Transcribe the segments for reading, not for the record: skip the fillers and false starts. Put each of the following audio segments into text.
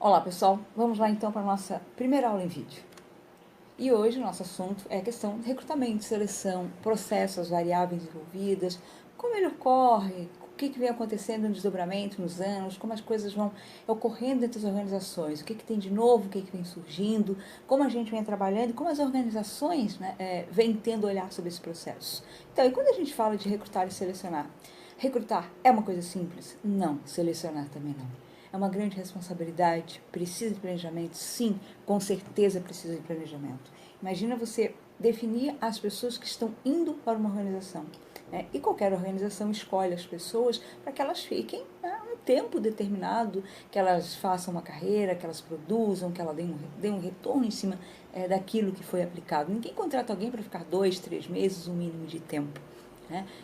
Olá pessoal, vamos lá então para a nossa primeira aula em vídeo. E hoje o nosso assunto é a questão de recrutamento, seleção, processos, variáveis envolvidas, como ele ocorre, o que vem acontecendo no desdobramento nos anos, como as coisas vão ocorrendo dentro das organizações, o que tem de novo, o que vem surgindo, como a gente vem trabalhando e como as organizações vêm tendo olhar sobre esse processo. Então, e quando a gente fala de recrutar e selecionar? Recrutar é uma coisa simples? Não. Selecionar também não. É uma grande responsabilidade, precisa de planejamento? Sim, com certeza precisa de planejamento. Imagina você definir as pessoas que estão indo para uma organização. E qualquer organização escolhe as pessoas para que elas fiquem um tempo determinado, que elas façam uma carreira, que elas produzam, que elas deem um retorno em cima daquilo que foi aplicado. Ninguém contrata alguém para ficar 2, 3 meses, um mínimo de tempo.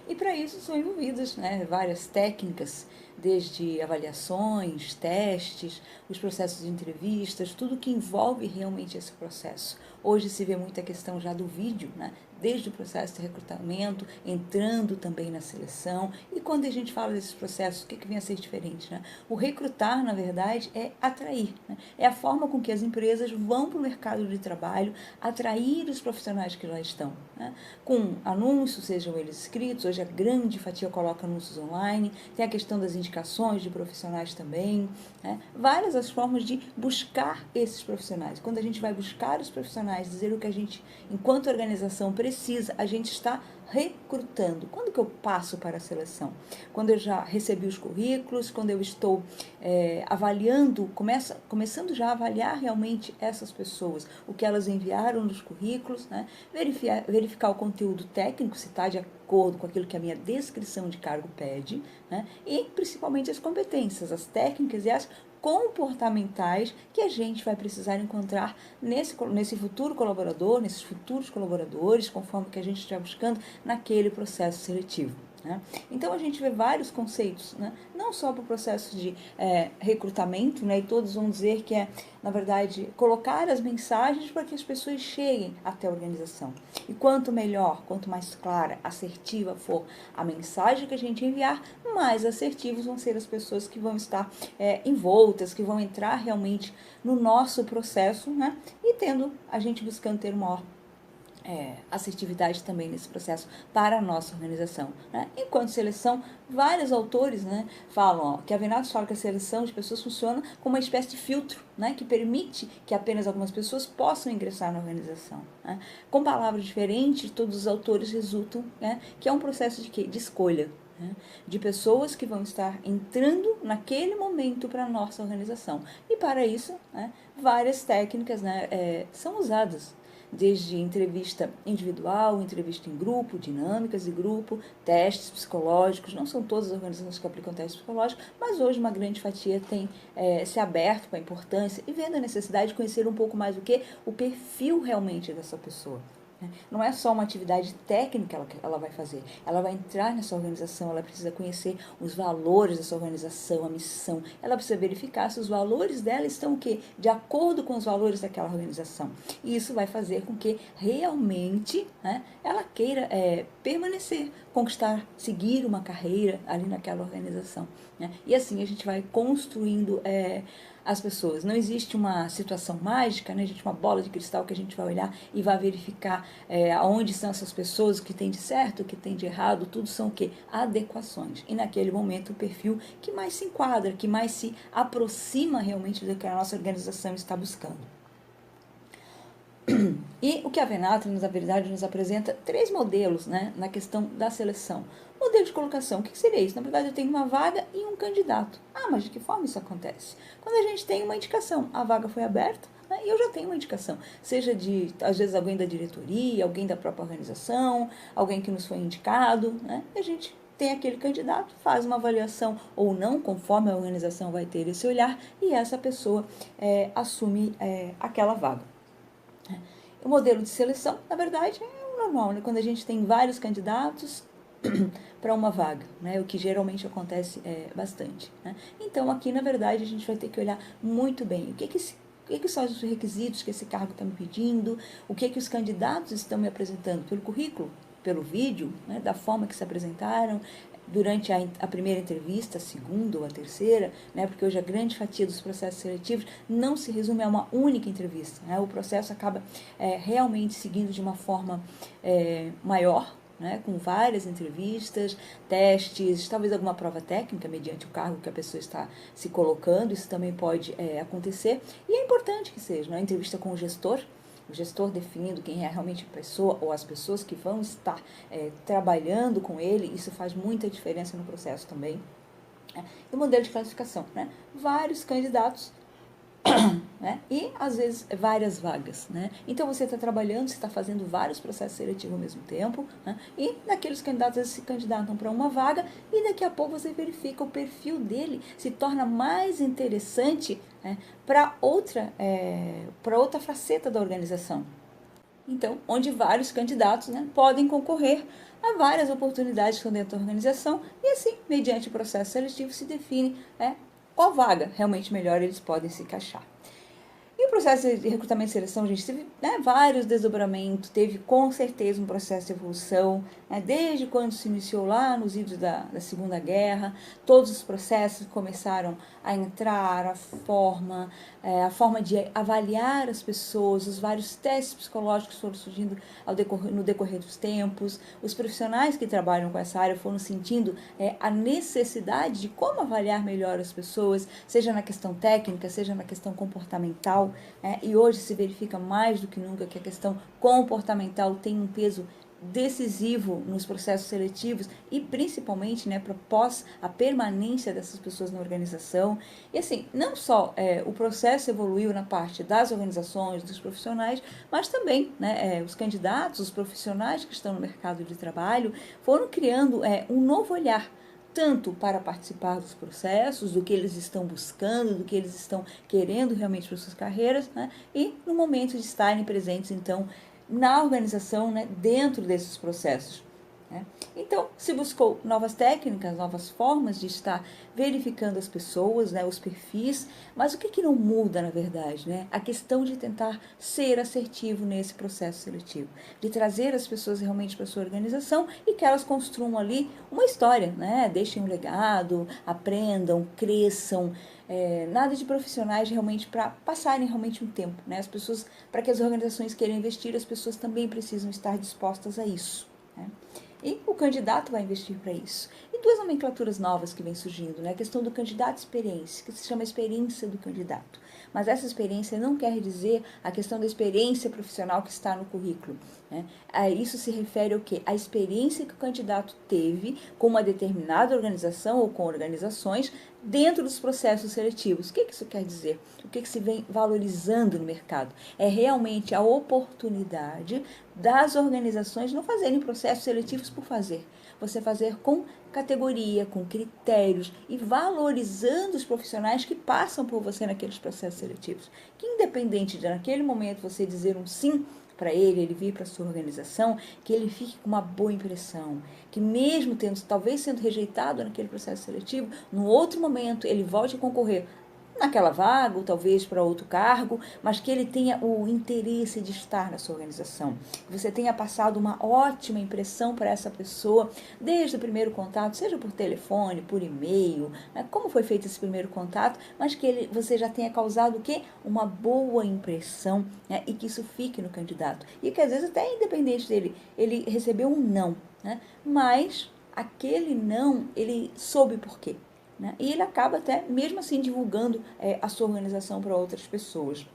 E para isso são envolvidas várias técnicas, desde avaliações, testes, os processos de entrevistas, tudo que envolve realmente esse processo. Hoje se vê muita questão já do vídeo, desde o processo de recrutamento, entrando também na seleção. E quando a gente fala desses processos, o que vem a ser diferente? O recrutar, na verdade, é atrair. É a forma com que as empresas vão para o mercado de trabalho, atrair os profissionais que lá estão. Com anúncios, sejam eles escritos, hoje a grande fatia coloca anúncios online, tem a questão das indicações de profissionais também, várias as formas de buscar esses profissionais. Quando a gente vai buscar os profissionais, dizer o que a gente, enquanto organização, precisa, a gente está recrutando. Quando que eu passo para a seleção? Quando eu já recebi os currículos, quando eu estou avaliando, começando já a avaliar realmente essas pessoas, o que elas enviaram nos currículos, verificar o conteúdo técnico, se está de acordo com aquilo que a minha descrição de cargo pede, e principalmente as competências, as técnicas e as comportamentais que a gente vai precisar encontrar nesse futuro colaborador, nesses futuros colaboradores, conforme que a gente estiver buscando naquele processo seletivo. Então a gente vê vários conceitos, não só para o processo de recrutamento, e todos vão dizer que na verdade, colocar as mensagens para que as pessoas cheguem até a organização. E quanto melhor, quanto mais clara, assertiva for a mensagem que a gente enviar, mais assertivos vão ser as pessoas que vão estar envoltas, que vão entrar realmente no nosso processo, e tendo a gente buscando ter uma maior assertividade também nesse processo para a nossa organização. Enquanto seleção, vários autores falam, que a Venatos fala que a seleção de pessoas funciona como uma espécie de filtro, que permite que apenas algumas pessoas possam ingressar na organização. Com palavras diferentes, todos os autores resultam que é um processo de quê? De escolha. De pessoas que vão estar entrando naquele momento para a nossa organização. E para isso, várias técnicas são usadas, desde entrevista individual, entrevista em grupo, dinâmicas de grupo, testes psicológicos. Não são todas as organizações que aplicam testes psicológicos, mas hoje uma grande fatia tem se aberto para a importância e vendo a necessidade de conhecer um pouco mais o perfil realmente dessa pessoa. Não é só uma atividade técnica que ela vai fazer, ela vai entrar nessa organização, ela precisa conhecer os valores dessa organização, a missão, ela precisa verificar se os valores dela estão o quê? De acordo com os valores daquela organização. E isso vai fazer com que realmente ela queira permanecer, conquistar, seguir uma carreira ali naquela organização. E assim a gente vai construindo as pessoas. Não existe uma situação mágica, existe uma bola de cristal que a gente vai olhar e vai verificar aonde estão essas pessoas, o que tem de certo, o que tem de errado, tudo são o quê? Adequações. E naquele momento o perfil que mais se enquadra, que mais se aproxima realmente do que a nossa organização está buscando. E o que a Venato, na verdade, nos apresenta 3 modelos na questão da seleção. Modelo de colocação, o que seria isso? Na verdade, eu tenho uma vaga e um candidato. Mas de que forma isso acontece? Quando a gente tem uma indicação, a vaga foi aberta, e eu já tenho uma indicação, seja de, às vezes, alguém da diretoria, alguém da própria organização, alguém que nos foi indicado, e a gente tem aquele candidato, faz uma avaliação ou não, conforme a organização vai ter esse olhar, e essa pessoa assume aquela vaga. O modelo de seleção, na verdade, é o normal, quando a gente tem vários candidatos para uma vaga, o que geralmente acontece bastante. Então, aqui, na verdade, a gente vai ter que olhar muito bem o que são os requisitos que esse cargo está me pedindo, o que os candidatos estão me apresentando pelo currículo. pelo vídeo, né, da forma que se apresentaram, durante a primeira entrevista, a segunda ou a terceira, né, porque hoje a grande fatia dos processos seletivos não se resume a uma única entrevista, né, o processo acaba realmente seguindo de uma forma maior, né, com várias entrevistas, testes, talvez alguma prova técnica mediante o cargo que a pessoa está se colocando, isso também pode acontecer, e é importante que seja, né, a entrevista com o gestor definindo quem é realmente a pessoa ou as pessoas que vão estar trabalhando com ele, isso faz muita diferença no processo também. E o modelo de classificação, né? Vários candidatos, né? E às vezes várias vagas, né? Então você está trabalhando, você está fazendo vários processos seletivos ao mesmo tempo, né? E daqueles candidatos eles se candidatam para uma vaga e daqui a pouco você verifica o perfil dele se torna mais interessante, né, para outra faceta da organização. Então, onde vários candidatos, né, podem concorrer a várias oportunidades que estão dentro da organização e assim, mediante o processo seletivo, se define qual vaga realmente melhor eles podem se encaixar. E o processo de recrutamento e seleção, a gente teve vários desdobramentos, teve com certeza um processo de evolução, né, desde quando se iniciou lá nos idos da Segunda Guerra, todos os processos começaram a entrar, a forma de avaliar as pessoas, os vários testes psicológicos foram surgindo no decorrer dos tempos, os profissionais que trabalham com essa área foram sentindo a necessidade de como avaliar melhor as pessoas, seja na questão técnica, seja na questão comportamental, e hoje se verifica mais do que nunca que a questão comportamental tem um peso decisivo nos processos seletivos e principalmente, né, após a permanência dessas pessoas na organização. E assim, não só o processo evoluiu na parte das organizações, dos profissionais, mas também, né, os candidatos, os profissionais que estão no mercado de trabalho foram criando um novo olhar, tanto para participar dos processos, do que eles estão buscando, do que eles estão querendo realmente para suas carreiras, né, e no momento de estarem presentes, então, na organização, né, dentro desses processos. Né? Então, se buscou novas técnicas, novas formas de estar verificando as pessoas, né, os perfis, mas o que não muda, na verdade? Né? A questão de tentar ser assertivo nesse processo seletivo, de trazer as pessoas realmente para a sua organização e que elas construam ali uma história, né? Deixem um legado, aprendam, cresçam, nada de profissionais realmente para passarem realmente um tempo. Né? As pessoas, para que as organizações queiram investir, as pessoas também precisam estar dispostas a isso. Né? E o candidato vai investir para isso. E duas nomenclaturas novas que vêm surgindo, né? A questão do candidato experiência, que se chama experiência do candidato. Mas essa experiência não quer dizer a questão da experiência profissional que está no currículo. Né? Isso se refere ao quê? A experiência que o candidato teve com uma determinada organização ou com organizações dentro dos processos seletivos. O que isso quer dizer? O que se vem valorizando no mercado? É realmente a oportunidade das organizações não fazerem processos seletivos por fazer. Você fazer com categoria, com critérios e valorizando os profissionais que passam por você naqueles processos seletivos. Que independente de naquele momento você dizer um sim para ele vir para a sua organização, que ele fique com uma boa impressão, que mesmo talvez sendo rejeitado naquele processo seletivo, no outro momento ele volte a concorrer naquela vaga, ou talvez para outro cargo, mas que ele tenha o interesse de estar na sua organização. Que você tenha passado uma ótima impressão para essa pessoa, desde o primeiro contato, seja por telefone, por e-mail, né, como foi feito esse primeiro contato, mas que você já tenha causado o quê? Uma boa impressão, né, e que isso fique no candidato. E que às vezes até independente dele, ele recebeu um não, né, mas aquele não, ele soube por quê. Né? E ele acaba até, mesmo assim, divulgando a sua organização para outras pessoas.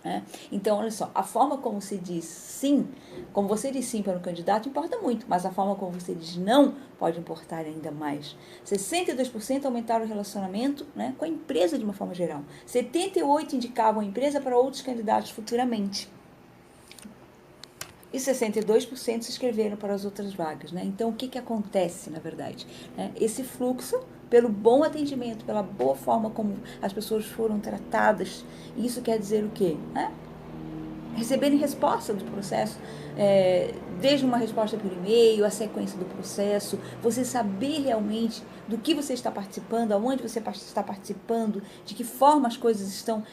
Né? Então, olha só, a forma como se diz sim, como você diz sim para um candidato, importa muito, mas a forma como você diz não pode importar ainda mais. 62% aumentaram o relacionamento, né, com a empresa de uma forma geral. 78% indicavam a empresa para outros candidatos futuramente. E 62% se inscreveram para as outras vagas. Né? Então, o que acontece, na verdade? Esse fluxo, pelo bom atendimento, pela boa forma como as pessoas foram tratadas, isso quer dizer o quê? Receberem resposta do processo, desde uma resposta por e-mail, a sequência do processo, você saber realmente do que você está participando, aonde você está participando, de que forma as coisas estão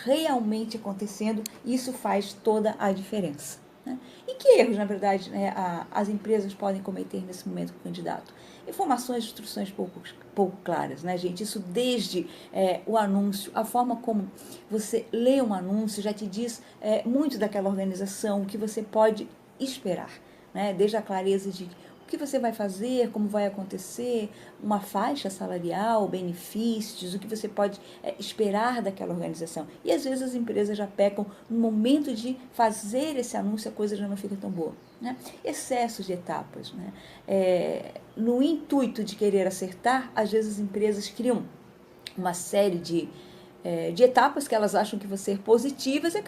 realmente acontecendo, isso faz toda a diferença. né? E que erros, na verdade, né, as empresas podem cometer nesse momento com o candidato? Informações, instruções pouco claras, né, gente? Isso desde o anúncio, a forma como você lê um anúncio já te diz muito daquela organização, o que você pode esperar, né? Desde a clareza de o que você vai fazer, como vai acontecer, uma faixa salarial, benefícios, o que você pode esperar daquela organização. E às vezes as empresas já pecam no momento de fazer esse anúncio, a coisa já não fica tão boa, né? Excessos de etapas, né? No intuito de querer acertar, às vezes as empresas criam uma série de etapas que elas acham que vão ser positivas e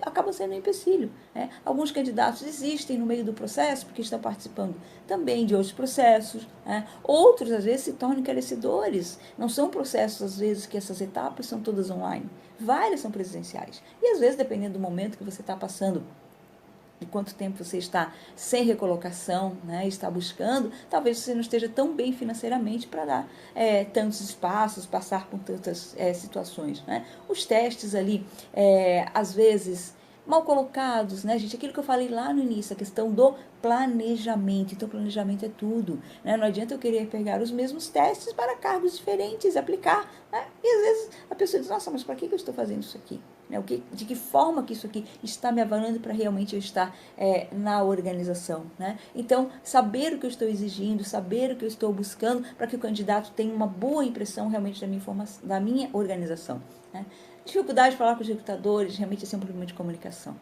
acabam sendo um empecilho, né? Alguns candidatos desistem no meio do processo porque estão participando também de outros processos, né? Outros, às vezes, se tornam encarecedores. Não são processos, às vezes, que essas etapas são todas online. Várias são presenciais. E, às vezes, dependendo do momento que você está passando, de quanto tempo você está sem recolocação, né, está buscando, talvez você não esteja tão bem financeiramente para dar tantos espaços, passar por tantas situações, né? Os testes ali, às vezes, mal colocados, né, gente? Aquilo que eu falei lá no início, a questão do planejamento. Então, planejamento é tudo, né? Não adianta eu querer pegar os mesmos testes para cargos diferentes, aplicar, né? E às vezes a pessoa diz, nossa, mas para que eu estou fazendo isso aqui? De que forma que isso aqui está me avaliando para realmente eu estar na organização, né? Então, saber o que eu estou exigindo, saber o que eu estou buscando para que o candidato tenha uma boa impressão realmente da minha organização, né? Dificuldade de falar com os recrutadores, realmente esse é um problema de comunicação.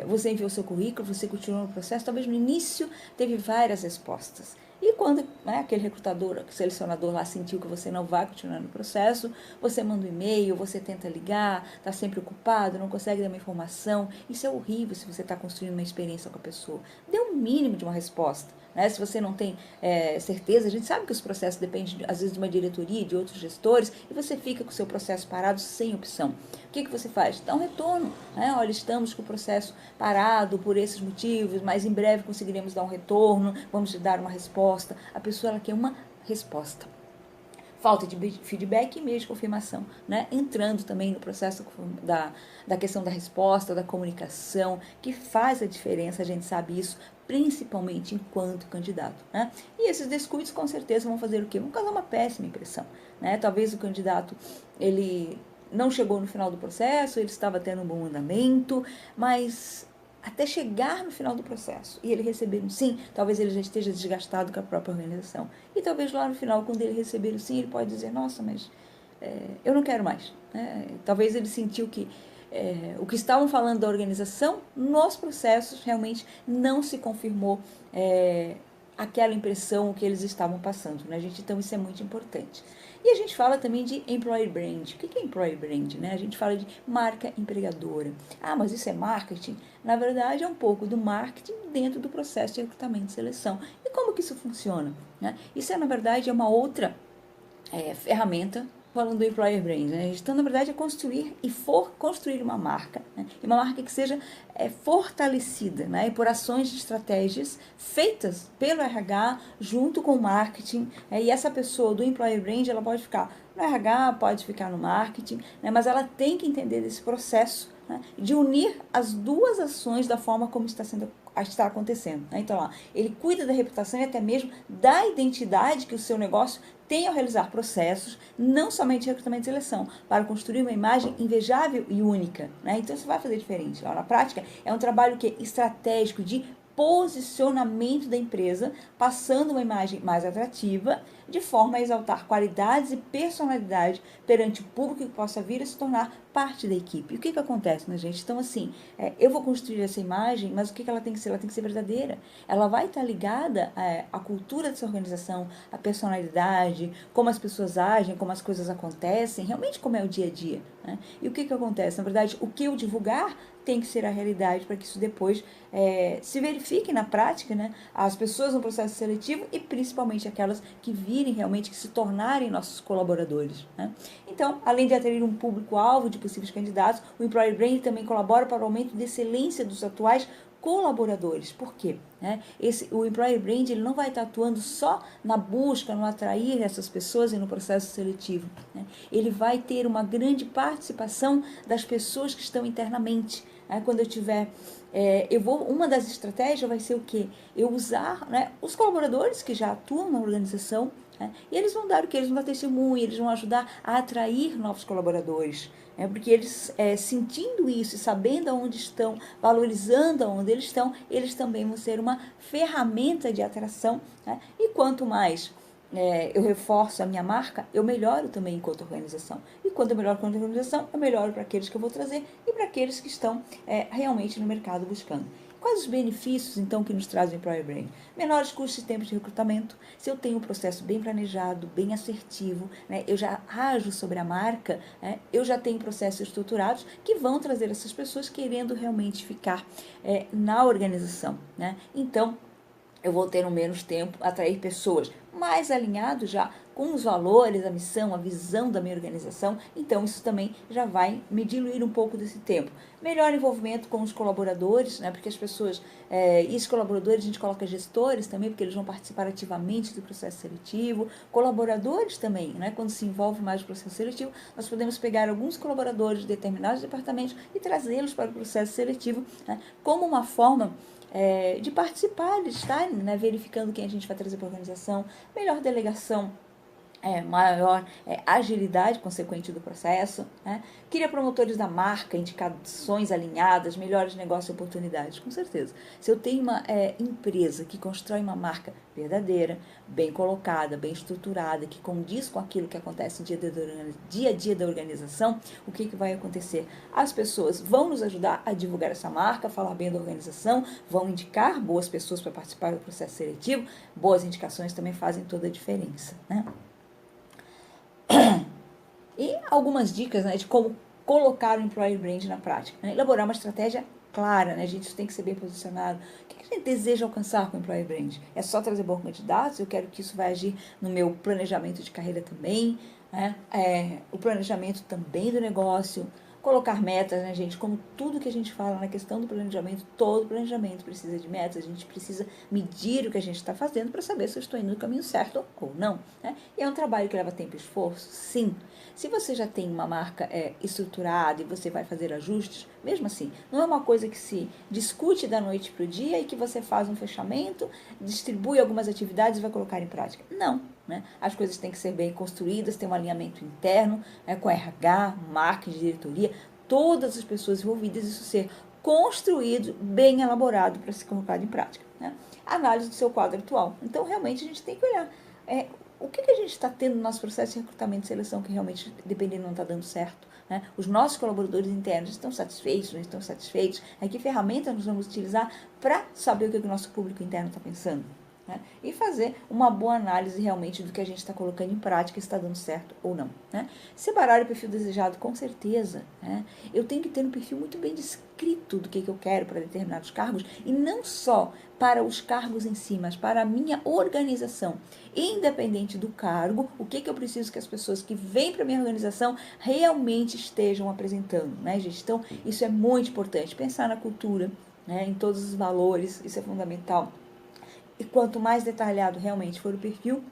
Você enviou seu currículo, você continuou no processo, talvez no início teve várias respostas. E quando aquele recrutador, aquele selecionador lá sentiu que você não vai continuar no processo, você manda um e-mail, você tenta ligar, está sempre ocupado, não consegue dar uma informação. Isso é horrível se você está construindo uma experiência com a pessoa. Dê um mínimo de uma resposta, né? Se você não tem certeza, a gente sabe que os processos dependem, às vezes, de uma diretoria, de outros gestores, e você fica com o seu processo parado sem opção. O que você faz? Dá um retorno, né? Olha, estamos com o processo parado por esses motivos, mas em breve conseguiremos dar um retorno, vamos te dar uma resposta. A pessoa ela quer uma resposta. Falta de feedback e meio de confirmação, né? Entrando também no processo da questão da resposta, da comunicação, que faz a diferença, a gente sabe isso, principalmente enquanto candidato, né? E esses descuidos com certeza vão fazer o quê? Vão causar uma péssima impressão, né? Talvez o candidato, ele não chegou no final do processo, ele estava tendo um bom andamento, mas até chegar no final do processo e ele receber um sim, talvez ele já esteja desgastado com a própria organização. E talvez lá no final, quando ele receber o sim, ele pode dizer, nossa, mas eu não quero mais. Talvez ele sentiu que o que estavam falando da organização, nos processos, realmente não se confirmou aquela impressão que eles estavam passando, né, gente? Então, isso é muito importante. E a gente fala também de employer brand. O que é employer brand, né? A gente fala de marca empregadora. Ah, mas isso é marketing? Na verdade, é um pouco do marketing dentro do processo de recrutamento e seleção. E como que isso funciona, né? Isso, na verdade, é uma outra ferramenta falando do employer brand, né? Então, na verdade, é construir construir uma marca, né? E uma marca que seja fortalecida, né? E por ações de estratégias feitas pelo RH junto com o marketing, e essa pessoa do employer brand, ela pode ficar no RH, pode ficar no marketing, né? Mas ela tem que entender desse processo, né? De unir as duas ações da forma como está acontecendo, né? Então, ó, ele cuida da reputação e até mesmo da identidade que o seu negócio tem ao realizar processos, não somente de recrutamento e seleção, para construir uma imagem invejável e única, né? Então, você vai fazer diferente. Ó, na prática, é um trabalho estratégico de posicionamento da empresa, passando uma imagem mais atrativa, de forma a exaltar qualidades e personalidade perante o público que possa vir a se tornar parte da equipe. E o que acontece, né, gente? Então, assim, eu vou construir essa imagem, mas o que ela tem que ser? Ela tem que ser verdadeira. Ela vai estar ligada à cultura dessa organização, à personalidade, como as pessoas agem, como as coisas acontecem, realmente como é o dia a dia, né? E o que acontece? Na verdade, o que eu divulgar tem que ser a realidade para que isso depois se verifique na prática, né? As pessoas no processo seletivo e principalmente aquelas que virem realmente, que se tornarem nossos colaboradores, né? Então, além de atrair um público-alvo de possíveis candidatos, o Employer Brand também colabora para o aumento de excelência dos atuais colaboradores. Por quê? O Employer Brand ele não vai estar atuando só na busca, no atrair essas pessoas e no processo seletivo. Ele vai ter uma grande participação das pessoas que estão internamente. Quando eu tiver, uma das estratégias vai ser o quê? Eu usar os colaboradores que já atuam na organização, e eles vão dar o quê? Eles vão dar testemunho, eles vão ajudar a atrair novos colaboradores. Porque eles, sentindo isso e sabendo aonde estão, valorizando aonde eles estão, eles também vão ser uma ferramenta de atração. E quanto mais eu reforço a minha marca, eu melhoro também enquanto organização. E quando eu melhoro enquanto organização, eu melhoro para aqueles que eu vou trazer e para aqueles que estão realmente no mercado buscando. Quais os benefícios, então, que nos traz o Employer Brand? Menores custos e tempos de recrutamento. Se eu tenho um processo bem planejado, bem assertivo, eu já ajo sobre a marca, eu já tenho processos estruturados que vão trazer essas pessoas querendo realmente ficar na organização. Então, eu vou ter um menos tempo, atrair pessoas mais alinhadas já com os valores, a missão, a visão da minha organização. Então, isso também já vai me diluir um pouco desse tempo. Melhor envolvimento com os colaboradores, porque as pessoas, e os colaboradores, a gente coloca gestores também, porque eles vão participar ativamente do processo seletivo. Colaboradores também, quando se envolve mais no processo seletivo, nós podemos pegar alguns colaboradores de determinados departamentos e trazê-los para o processo seletivo, como uma forma de participar, de estarem verificando quem a gente vai trazer para a organização, melhor delegação, maior agilidade consequente do processo, Cria promotores da marca, indicações alinhadas, melhores negócios e oportunidades, com certeza. Se eu tenho uma empresa que constrói uma marca verdadeira, bem colocada, bem estruturada, que condiz com aquilo que acontece no dia a dia da organização, o que vai acontecer? As pessoas vão nos ajudar a divulgar essa marca, falar bem da organização, vão indicar boas pessoas para participar do processo seletivo, boas indicações também fazem toda a diferença, E algumas dicas de como colocar o Employer Brand na prática. Elaborar uma estratégia clara, gente, isso tem que ser bem posicionado. O que a gente deseja alcançar com o Employer Brand? É só trazer bons candidatos? Eu quero que isso vai agir no meu planejamento de carreira também, o planejamento também do negócio, colocar metas, gente, como tudo que a gente fala na questão do planejamento, todo planejamento precisa de metas, a gente precisa medir o que a gente está fazendo para saber se eu estou indo no caminho certo ou não. E é um trabalho que leva tempo e esforço, sim. Se você já tem uma marca estruturada e você vai fazer ajustes, mesmo assim, não é uma coisa que se discute da noite para o dia e que você faz um fechamento, distribui algumas atividades e vai colocar em prática. Não. As coisas têm que ser bem construídas, tem um alinhamento interno, com RH, marketing, diretoria, todas as pessoas envolvidas, isso ser construído, bem elaborado para ser colocado em prática. Análise do seu quadro atual. Então, realmente, a gente tem que olhar o que a gente está tendo no nosso processo de recrutamento e seleção que realmente, dependendo, não está dando certo. Os nossos colaboradores internos estão satisfeitos, não estão satisfeitos? Que ferramentas nós vamos utilizar para saber o que o nosso público interno está pensando? E fazer uma boa análise realmente do que a gente está colocando em prática, se está dando certo ou não. Separar o perfil desejado, com certeza. Eu tenho que ter um perfil muito bem descrito do que eu quero para determinados cargos, e não só para os cargos em si, mas para a minha organização. Independente do cargo, o que eu preciso que as pessoas que vêm para a minha organização realmente estejam apresentando, gente? Então, isso é muito importante. Pensar na cultura, em todos os valores, isso é fundamental. E quanto mais detalhado realmente for o perfil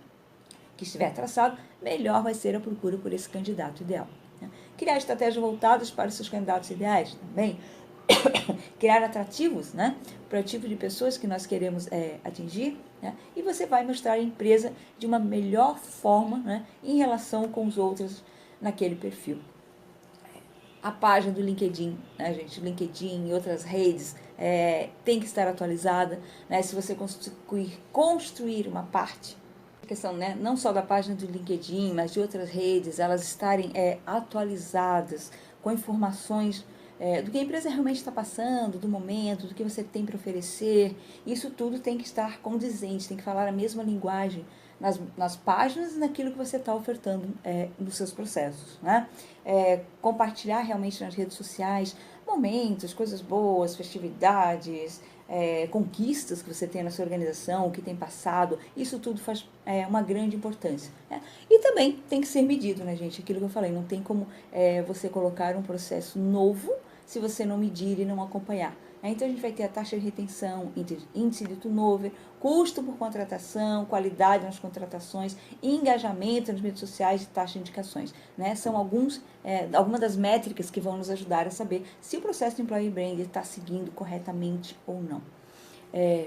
que estiver traçado, melhor vai ser a procura por esse candidato ideal. Criar estratégias voltadas para os seus candidatos ideais também. Criar atrativos, para o tipo de pessoas que nós queremos atingir. E você vai mostrar a empresa de uma melhor forma em relação com os outros naquele perfil. A página do LinkedIn, gente? LinkedIn e outras redes tem que estar atualizada, se você construir uma parte, a questão, não só da página do LinkedIn, mas de outras redes, elas estarem atualizadas com informações do que a empresa realmente está passando, do momento, do que você tem para oferecer. Isso tudo tem que estar condizente, tem que falar a mesma linguagem nas páginas e naquilo que você está ofertando nos seus processos. Compartilhar realmente nas redes sociais momentos, coisas boas, festividades, conquistas que você tem na sua organização, o que tem passado, isso tudo faz uma grande importância. E também tem que ser medido, gente? Aquilo que eu falei, não tem como você colocar um processo novo se você não medir e não acompanhar. Então, a gente vai ter a taxa de retenção, índice de turnover, custo por contratação, qualidade nas contratações, engajamento nas mídias sociais e taxa de indicações. Né? São algumas das métricas que vão nos ajudar a saber se o processo de Employer Branding está seguindo corretamente ou não.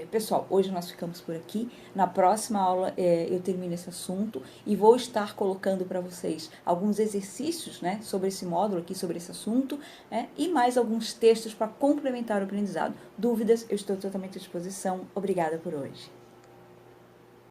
Pessoal, hoje nós ficamos por aqui. Na próxima aula eu termino esse assunto e vou estar colocando para vocês alguns exercícios, né, sobre esse módulo aqui, sobre esse assunto, e mais alguns textos para complementar o aprendizado. Dúvidas, eu estou totalmente à disposição. Obrigada por hoje.